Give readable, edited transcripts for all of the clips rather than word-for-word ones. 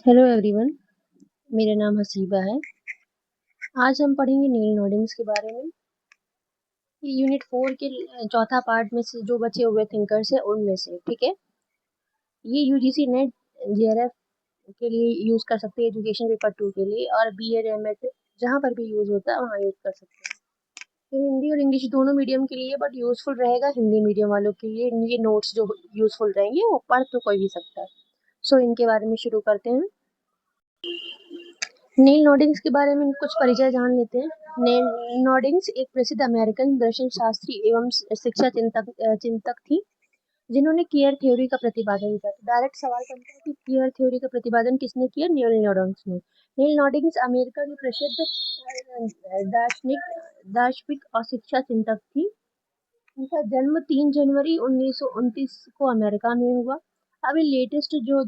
Hello everyone, मेरा नाम हसीबा है। आज हम पढ़ेंगे नील नॉर्डिंग्स के बारे में। ये यूनिट 4 के चौथा पार्ट में से जो बचे हुए थिंकर्स है उनमें से, ठीक है। ये यूजीसी नेट जेआरएफ के लिए यूज़ कर सकते हैं, एजुकेशन पेपर 2 के लिए, और बीएड एमएड जहाँ पर भी यूज़ होता है वहाँ यूज़ कर सकते हैं। ये हिंदी और इंग्लिश दोनों मीडियम के लिए, बट यूज़फुल रहेगा हिंदी मीडियम वालों के लिए। ये नोट्स जो यूज़फुल रहेंगे वो पढ़ तो कोई भी सकता है। सो इनके बारे में शुरू करते हैं। नील नॉर्डिंग्स के बारे में कुछ परिचय जान लेते हैं। नील नॉर्डिंग्स एक प्रसिद्ध अमेरिकन दर्शन शास्त्री एवं शिक्षा चिंतक थी, जिन्होंने क्वियर थ्योरी का प्रतिपादन किया। तो डायरेक्ट सवाल बनता है कि क्वियर थ्योरी का प्रतिपादन किसने किया? नील नॉर्डिंग्स ने। नील नॉर्डिंग्स अमेरिका की प्रसिद्ध दार्शनिक और शिक्षा चिंतक थी। उनका जन्म 3 जनवरी 1929 को अमेरिका में हुआ। अभी लेटेस्ट जो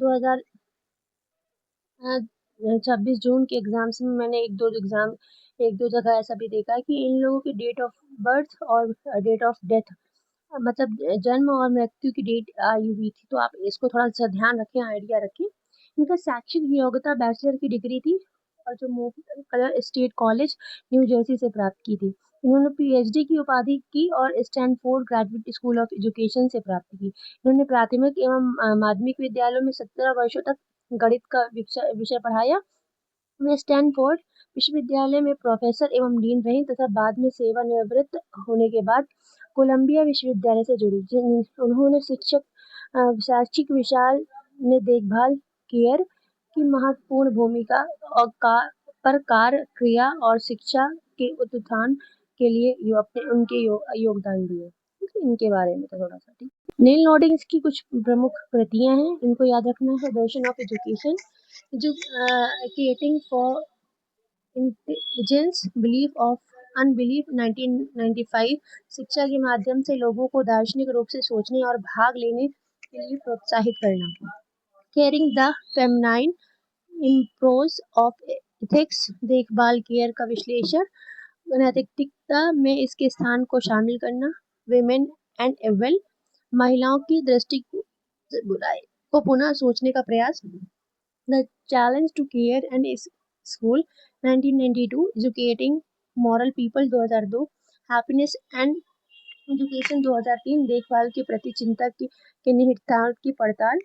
26 जून के एग्जाम्स में मैंने एक दो जगह ऐसा भी देखा है कि इन लोगों की डेट ऑफ बर्थ और डेट ऑफ डेथ, मतलब जन्म और मृत्यु की डेट आई हुई थी। तो आप इसको थोड़ा सा ध्यान रखें, आइडिया रखें। इनका शैक्षिक योग्यता बैचलर की डिग्री थी और जो more colour state college new Jersey से प्राप्त की थी। इन्होंने पीएचडी की उपाधि की और Stanford graduate school of education से प्राप्त की। इन्होंने प्राथमिक एवं माध्यमिक विद्यालयों में 17 वर्षों तक गणित का विषय पढ़ाया। वे स्टैनफोर्ड विश्वविद्यालय में प्रोफेसर एवं डीन रहीं तथा बाद में सेवानिवृत्त होने के बाद कोलंबिया विश्वविद्यालय से जुड़ी। उन्होंने शैक्षिक विशाल में देखभाल केयर की महत्वपूर्ण भूमिका और पर कार्य क्रिया और शिक्षा के उत्थान के लिए उनके योगदान दिए। इनके बारे में तो थोड़ा सा ठीक। नील नॉर्डिंग्स की कुछ प्रमुख कृतियां हैं, इनको याद रखना है। Darshan of education, educating for intelligence, belief of unbelief 1995, शिक्षा के माध्यम से लोगों को दार्शनिक रूप से सोचने और भाग लेने के लिए प्रोत्साहित करना। Caring the feminine approach of ethics, देखभाल केयर का विश्लेषण, नैतिकता में इसके स्थान को शामिल करना। विमेन एंड एवल, महिलाओं की दृष्टि से बुराई को पुनः सोचने का प्रयास। The challenge to care and school 1992, educating moral people 2002, happiness and education 2003, देखभाल के प्रति चिंता के निहितार्थ की पड़ताल।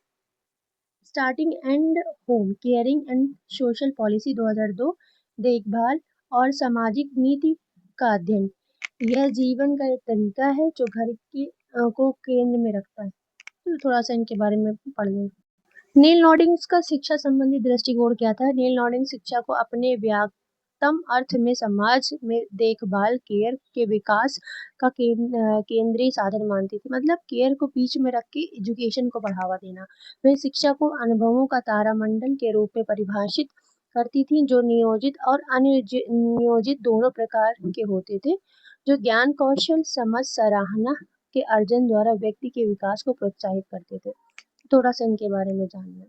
Starting and home, caring and social policy 2002, देखभाल और सामाजिक नीति का अध्ययन। यह जीवन का एक तरीका है जो घर को केंद्र में रखता है। तो थोड़ा सा इनके बारे में पढ़ लें। नील नॉर्डिंग्स का शिक्षा संबंधी दृष्टिकोण क्या था? नील नॉर्डिंग शिक्षा को अपने व्यापकतम अर्थ में समाज में देखभाल केयर के विकास का केंद्रीय साधन मानती थी। मतलब केयर को बीच में रख के एजुकेशन को बढ़ावा देना। वे शिक्षा को अनुभवों का तारामंडल के रूप में परिभाषित करती थी, जो नियोजित और अनियोजित दोनों प्रकार के होते थे, जो ज्ञान कौशल समझ सराहना के अर्जन द्वारा व्यक्ति के विकास को प्रोत्साहित करते थे। थोड़ा सा इनके बारे में जानना।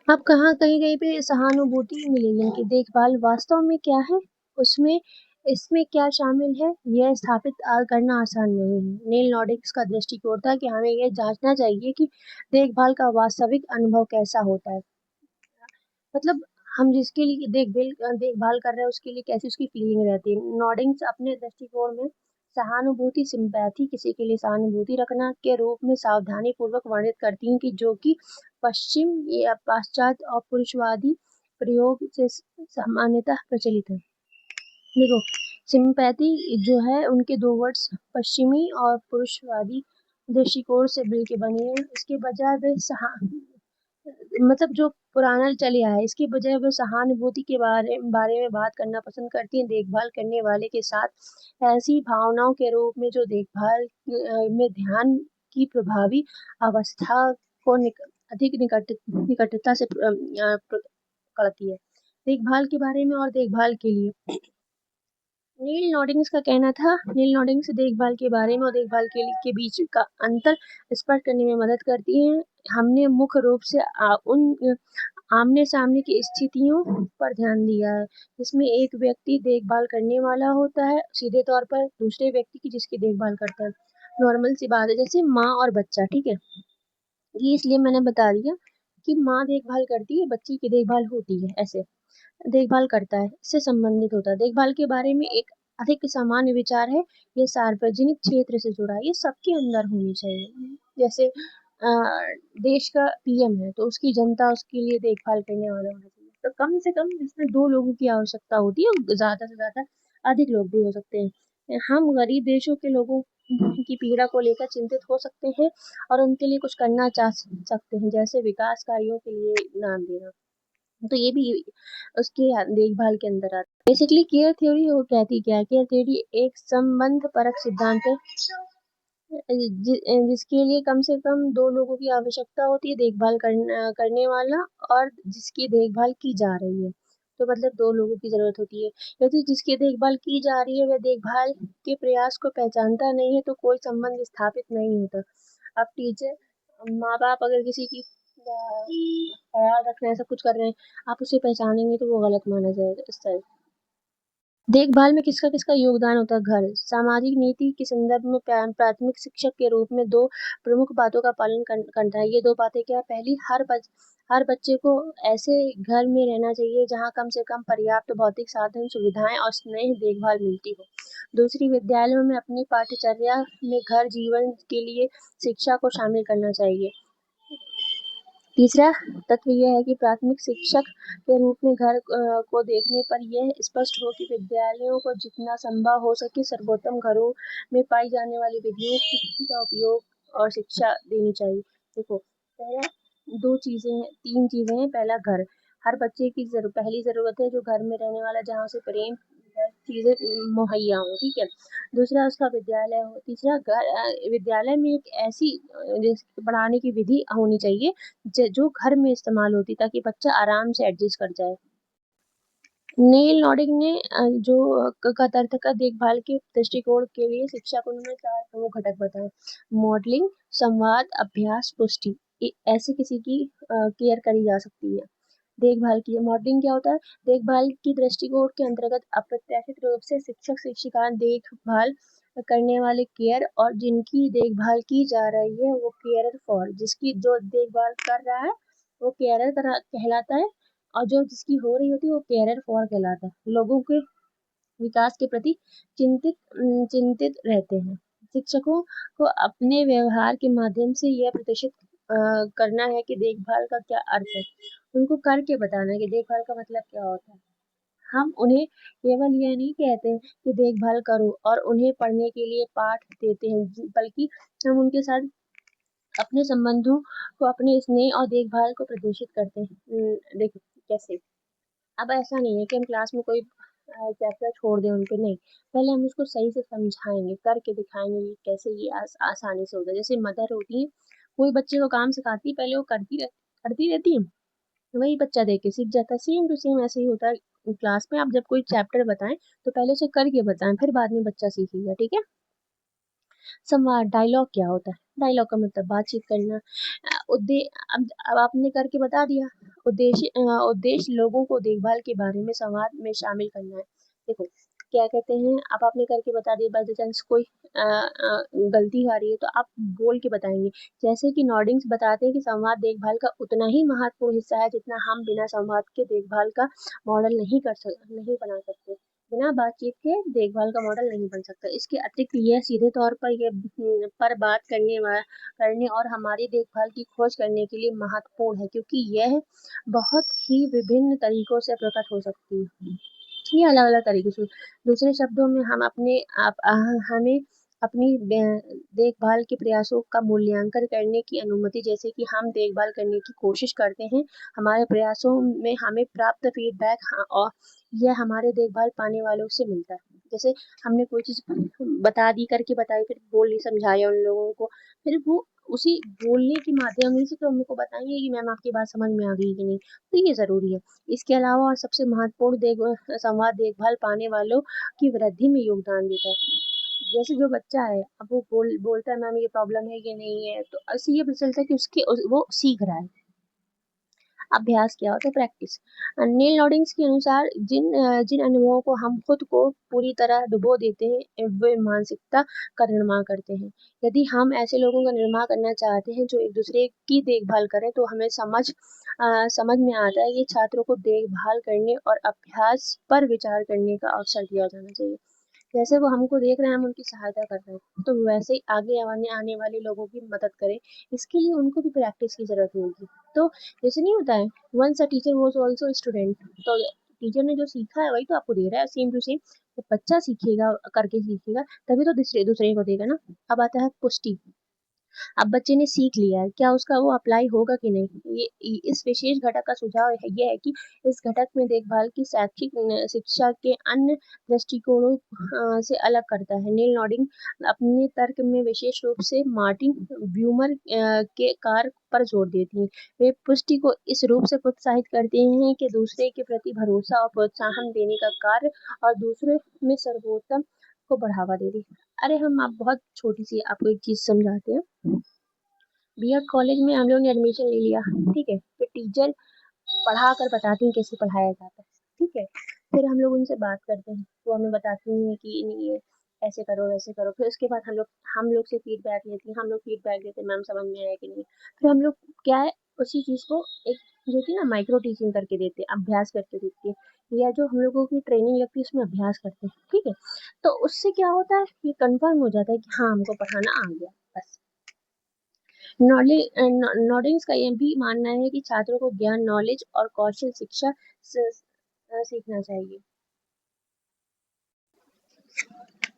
अब कहीं पे सहानुभूति मिलेगी इनकी। देखभाल वास्तव में क्या है, उसमें इसमें क्या शामिल है, यह स्थापित करना आसान नहीं है। नील नॉर्डिग्स का दृष्टिकोण था कि हमें यह जांचना चाहिए कि देखभाल का वास्तविक अनुभव कैसा होता है। मतलब हम जिसके लिए देखभाल कर रहे हैं उसके लिए कैसी उसकी फीलिंग रहती है। नॉर्डिंग्स अपने दृष्टिकोण में सहानुभूति, सिंपैथी, किसी के लिए सहानुभूति रखना के रूप में सावधानी पूर्वक वर्णित करती हैं कि जो कि पश्चिम या पाश्चात्य और पुरुषवादी प्रयोग से सामान्यतः प्रचलित है। देखो, सिंपैथी जो है उनके दो वर्ड्स पश्चिमी और पुरुषवादी दृष्टिकोण से मिलके बनी है। इसके बजाय वे मतलब जो पुराना चले आया है, इसके बजाय वो सहानुभूति के बारे में बात करना पसंद करती हैं। देखभाल करने वाले के साथ ऐसी भावनाओं के रूप में जो देखभाल में ध्यान की प्रभावी अवस्था को अधिक निकटता से पकड़ती है। देखभाल के बारे में और देखभाल के लिए नील नॉर्डिंग्स का कहना था, नील नॉर्डिंग्स देखभाल के बारे में और देखभाल के बीच का अंतर स्पष्ट करने में मदद करती हैं। हमने मुख्य रूप से उन आमने सामने की स्थितियों पर ध्यान दिया है जिसमें एक व्यक्ति देखभाल करने वाला होता है सीधे तौर पर दूसरे व्यक्ति की जिसकी देखभाल करता है। नॉर्मल सी बात है, जैसे माँ और बच्चा, ठीक है। ये इसलिए मैंने बता दिया कि माँ देखभाल करती है, बच्चे की देखभाल होती है, ऐसे देखभाल करता है, इससे संबंधित होता है। देखभाल के बारे में एक अधिक सामान्य विचार है, ये सार्वजनिक क्षेत्र से जुड़ा है, ये सबके अंदर होनी चाहिए। जैसे देश का पीएम है तो उसकी जनता उसके लिए देखभाल करने वाला होना चाहिए। तो कम से कम इसमें 2 लोगों की आवश्यकता होती है और ज़्यादा से ज़्यादा अधिक लोग भी हो सकते हैं। हम गरीब देशों के लोगों की पीड़ा को लेकर चिंतित हो सकते हैं और उनके लिए कुछ करना चाह सकते हैं, जैसे विकास कार्यों के लिए दान देना। तो ये भी उसके देखभाल के अंदर आता है। बेसिकली केयर थ्योरी वो कहती क्या है? केयर थ्योरी एक संबंध परक सिद्धांत है जिसके लिए कम से कम 2 लोगों की आवश्यकता होती है, देखभाल करने वाला और जिसकी देखभाल की जा रही है। तो मतलब 2 लोगों की ज़रूरत होती है। यदि जिसकी देखभाल की जा रही है वह देखभाल के प्रयास को पहचानता नहीं है तो कोई संबंध स्थापित नहीं होता। अब टीचर, माँ-बाप अगर किसी की ख्याल रख रहे हैं, सब कुछ कर रहे हैं, आप उसे पहचानेंगे तो वो गलत माना जाएगा इस तरह। देखभाल में किसका किसका योगदान होता है? घर। सामाजिक नीति के संदर्भ में प्राथमिक शिक्षक के रूप में 2 प्रमुख बातों का पालन करता है। ये 2 बातें क्या है? पहली, हर बच्चे को ऐसे घर में रहना चाहिए जहाँ कम से कम पर्याप्त भौतिक साधन, सुविधाएं और स्नेह देखभाल मिलती हो। दूसरी, विद्यालयों में अपनी पाठ्यचर्या में घर जीवन के लिए शिक्षा को शामिल करना चाहिए। तीसरा तत्व यह है कि प्राथमिक शिक्षक के रूप में घर को देखने पर यह स्पष्ट हो कि विद्यालयों को जितना संभव हो सके सर्वोत्तम घरों में पाई जाने वाली विधियों का उपयोग और शिक्षा देनी चाहिए। देखो, पहला 2 चीज़ें हैं, 3 चीज़ें हैं। पहला, घर। हर बच्चे की पहली ज़रूरत है जो घर में रहने वाला, जहाँ उसे प्रेम, चीज़ें मुहैया हों, ठीक है? दूसरा उसका विद्यालय हो। तीसरा, विद्यालय में एक ऐसी पढ़ाने की विधि होनी चाहिए जो घर में इस्तेमाल होती ताकि बच्चा आराम से एडजस्ट कर जाए। नील नॉर्डिक ने जो कतरतका देखभाल के दृष्टिकोण के लिए शिक्षा को उन्होंने 4 प्रमुख घटक बताए। मॉडलिंग, संवाद, अभ्यास, पुष्टि। ऐसे किसी की केयर करी जा सकती है। देखभाल की मॉडलिंग क्या होता है? देखभाल की दृष्टिकोण के अंतर्गत अप्रत्याशित रूप से शिक्षक शिक्षिकाएं देखभाल करने वाले केयर और जिनकी देखभाल की जा रही है वो केयरर फॉर, जिसकी जो देखभाल कर रहा है वो केयरर कहलाता है और जो जिसकी हो रही होती है वो केयरर फॉर कहलाता है। लोगों के विकास के प्रति चिंतित रहते हैं। शिक्षकों को अपने व्यवहार के माध्यम से यह प्रदर्शित करना है कि देखभाल का क्या अर्थ है। उनको करके बताना है कि देखभाल का मतलब क्या होता है। हम उन्हें केवल यह नहीं कहते कि देखभाल करो और उन्हें पढ़ने के लिए पाठ देते हैं, बल्कि हम उनके साथ अपने संबंधों को, अपने स्नेह और देखभाल को प्रदर्शित करते हैं। देखो कैसे, अब ऐसा नहीं है कि हम क्लास में कोई चैप्टर छोड़ दें उन पे, नहीं। पहले हम उसको सही से समझाएँगे, करके दिखाएँगे कि कैसे ये आसानी से होता है। जैसे मदर होती है, कोई बच्चे को काम सिखाती है, पहले वो करती रहती है, वही बच्चा देख के सीख जाता है। सेम टू सेम ऐसे ही होता है क्लास में। आप जब कोई चैप्टर बताएँ, तो पहले उसे करके बताएँ, फिर बाद में बच्चा सीखेगा, ठीक है? संवाद, डायलॉग क्या होता है? डायलॉग का मतलब बातचीत करना। अ, उद्दे अब आपने करके बता दिया। उद्देश्य लोगों को देखभाल के बारे में संवाद में शामिल करना है। देखो, क्या कहते हैं, अब आपने करके बता दिया, बाय द चांस कोई गलती आ रही है तो आप बोल के बताएँगे। जैसे कि नॉर्डिंग्स बताते हैं कि संवाद देखभाल का उतना ही महत्वपूर्ण हिस्सा है जितना हम बिना संवाद के देखभाल का मॉडल नहीं बना सकते। बिना बातचीत के देखभाल का मॉडल नहीं बन सकता। इसके अतिरिक्त यह सीधे तौर पर पर बात करने और हमारी देखभाल की खोज करने के लिए महत्वपूर्ण है, क्योंकि यह बहुत ही विभिन्न तरीकों से प्रकट हो सकती है। ये अलग-अलग तरीके से। दूसरे शब्दों में हमें अपनी देखभाल के प्रयासों का मूल्यांकन करने की अनुमति, जैसे कि हम देखभाल करने की कोशिश करते हैं, हमारे प्रयासों में हमें प्राप्त फीडबैक और यह हमारे देखभाल पाने वालों से मिलता है। जैसे हमने कोई चीज़ बता दी, करके बताई, फिर बोल समझाया उन लोगों को, फिर वो उसी बोलने के माध्यम ही से तो हमको बताएँगे कि मैम आपकी बात समझ में आ गई कि नहीं। तो ये ज़रूरी है। इसके अलावा और सबसे महत्वपूर्ण संवाद देखभाल पाने वालों की वृद्धि में योगदान देता है। जैसे जो बच्चा है, अब वो बोलता है मैम ये प्रॉब्लम है, ये नहीं है, तो इससे ये पता चलता है कि वो सीख रहा है। अभ्यास क्या होता है? प्रैक्टिस। नील नॉर्डिंग्स के अनुसार जिन अनुभवों को हम खुद को पूरी तरह डुबो देते हैं वे मानसिकता का निर्माण करते हैं। यदि हम ऐसे लोगों का निर्माण करना चाहते हैं जो एक दूसरे की देखभाल करें तो हमें समझ में आता है कि छात्रों को देखभाल करने और अभ्यास पर विचार करने का अवसर दिया जाना चाहिए। जैसे वो हमको देख रहे हैं, हम उनकी सहायता कर रहे हैं, तो वैसे ही आगे आने वाले लोगों की मदद करें। इसके लिए उनको भी प्रैक्टिस की ज़रूरत होगी। तो जैसे नहीं होता है, once a teacher was also student, तो टीचर ने जो सीखा है वही तो आपको दे रहा है सेम टू सेम। तो बच्चा सीखेगा, करके सीखेगा, तभी तो दूसरे दूसरे को देगा ना। अब आता है पुष्टि। अब बच्चे ने सीख लिया है, क्या उसका वो अप्लाई होगा कि नहीं? इस विशेष घटक का सुझाव ये है कि इस घटक में देखभाल की शैक्षिक शिक्षा के अन्य दृष्टिकोणों से अलग करता है। नील नॉर्डिंग अपने तर्क में विशेष रूप से मार्टिन ब्यूमर के कार्य पर जोर देती हैं। वे पुष्टि को इस रूप से प्रोत्साहित करते हैं कि दूसरे के प्रति भरोसा और प्रोत्साहन देने का कार्य और दूसरे में सर्वोत्तम को बढ़ावा दे दी। अरे हम आप बहुत छोटी सी आपको एक चीज समझाते हैं। बीएड कॉलेज में हम लोग ने एडमिशन ले लिया, ठीक है। फिर टीचर पढ़ा कर बताती हैं कैसे पढ़ाया जाता है, ठीक है। फिर हम लोग उनसे बात करते हैं, वो हमें बताती हैं कि नहीं ये ऐसे करो वैसे करो। फिर उसके बाद हम लोग से फीडबैक लेती हैं, हम लोग फीडबैक देते हैं, मैम समझ में आया कि नहीं। फिर हम लोग क्या है, उसी चीज़ को एक जो होती है ना माइक्रो टीचिंग करके देते हैं, अभ्यास करके देते हैं, या जो हम लोगों की ट्रेनिंग लगती है उसमें अभ्यास करते हैं, ठीक है। तो उससे क्या होता है, ये कंफर्म हो जाता है कि हाँ हमको पढ़ाना आ गया, बस। नॉर्डिंग्स का यह भी मानना है कि छात्रों को ज्ञान, नॉलेज और कौशल शिक्षा सीखना चाहिए।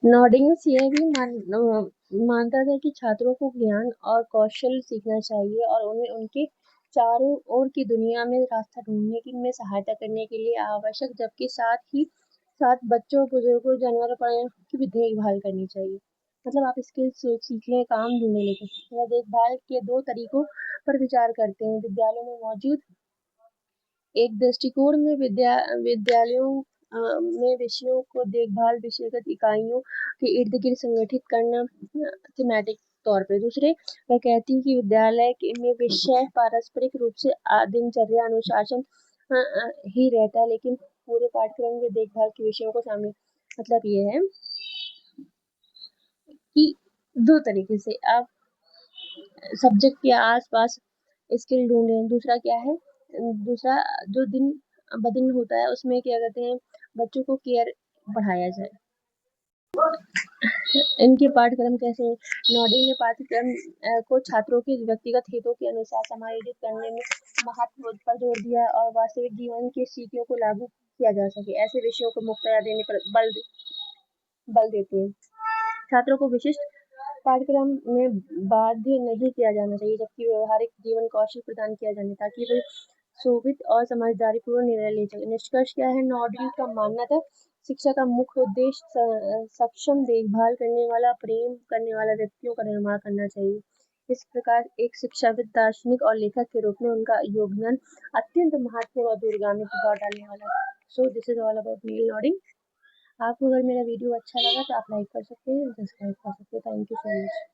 नॉर्डिंग्स यह भी मानता था कि छात्रों को ज्ञान और कौशल सीखना चाहिए और उन्हें उनके चारों ओर की दुनिया में रास्ता ढूंढने में सहायता करने के लिए आवश्यक, जबकि साथ बच्चों, बुजुर्गों, जानवरों पर की भी देखभाल करनी चाहिए। मतलब आप स्किल्स सीख लें, काम ढूंढे, लेकिन यह देखभाल के दो तरीकों पर विचार करते हैं। विद्यालयों में मौजूद एक दृष्टिकोण में विद्यालयों में विषयों को देखभाल विषयगत इकाइयों के इर्द गिर्द संगठित करना थीमेटिक तौर पे। दूसरे, वह कहती है कि विद्यालय में विषय पारस्परिक रूप से दिनचर्या अनुशासन ही रहता है, लेकिन पूरे पाठ्यक्रम में देखभाल के विषयों को शामिल। मतलब ये है कि दो तरीके से आप सब्जेक्ट के आसपास स्किल ढूंढे। दूसरा क्या है, दूसरा जो दिन ब दिन होता है उसमें क्या कहते हैं, बच्चों को केयर बढ़ाया जाए। इनके पाठ्यक्रम कैसे हैं? नॉर्डिंग ने पाठ्यक्रम को छात्रों के व्यक्तिगत हितों के अनुसार समायोजित करने में महत्व पर जोर दिया और वास्तविक जीवन की स्थितियों को लागू किया जा सके ऐसे विषयों को मुख्यतया देने पर बल देते हैं। छात्रों को विशिष्ट पाठ्यक्रम में बाध्य नहीं किया जाना चाहिए, जबकि व्यवहारिक जीवन कौशल प्रदान किया जाना, ताकि वे शोभित और समझदारीपूर्वक निर्णय ले सकें। निष्कर्ष क्या है, नॉर्डिंग का मानना था शिक्षा का मुख्य उद्देश्य सक्षम, देखभाल करने वाला, प्रेम करने वाला व्यक्तियों का निर्माण करना चाहिए। इस प्रकार एक शिक्षाविद, दार्शनिक और लेखक के रूप में उनका योगदान अत्यंत महत्वपूर्ण और दूरगामी प्रभाव डालने वाला है। So this is all about Nel Noddings. आपको अगर मेरा वीडियो अच्छा लगा तो आप लाइक कर सकते हैं, सब्सक्राइब कर सकते हैं। Thank you so much.